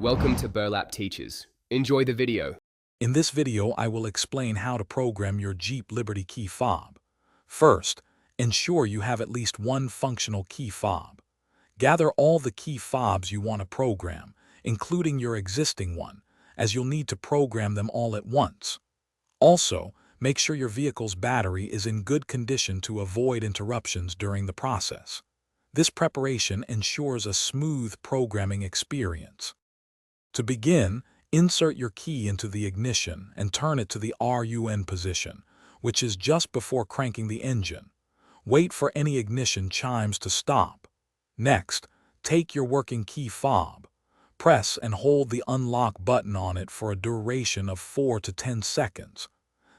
Welcome to Burlap Teachers. Enjoy the video. In this video, I will explain how to program your Jeep Liberty key fob. First, ensure you have at least one functional key fob. Gather all the key fobs you want to program, including your existing one, as you'll need to program them all at once. Also, make sure your vehicle's battery is in good condition to avoid interruptions during the process. This preparation ensures a smooth programming experience. To begin, insert your key into the ignition and turn it to the RUN position, which is just before cranking the engine. Wait for any ignition chimes to stop. Next, take your working key fob. Press and hold the unlock button on it for a duration of 4 to 10 seconds.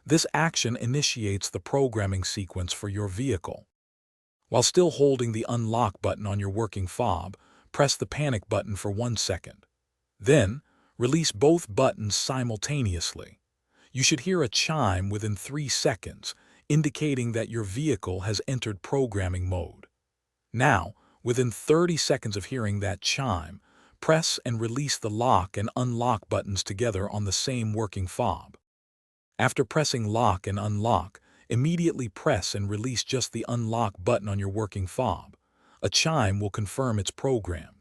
This action initiates the programming sequence for your vehicle. While still holding the unlock button on your working fob, press the panic button for 1 second. Then, release both buttons simultaneously. You should hear a chime within 3 seconds, indicating that your vehicle has entered programming mode. Now, within 30 seconds of hearing that chime, press and release the lock and unlock buttons together on the same working fob. After pressing lock and unlock, immediately press and release just the unlock button on your working fob. A chime will confirm it's programmed.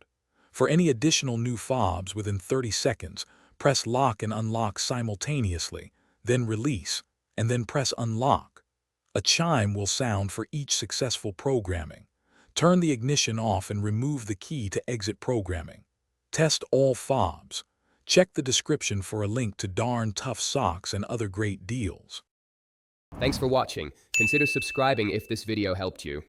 For any additional new fobs within 30 seconds, press lock and unlock simultaneously, then release, and then press unlock. A chime will sound for each successful programming. Turn the ignition off and remove the key to exit programming. Test all fobs. Check the description for a link to Darn Tough socks and other great deals. Thanks for watching. Consider subscribing if this video helped you.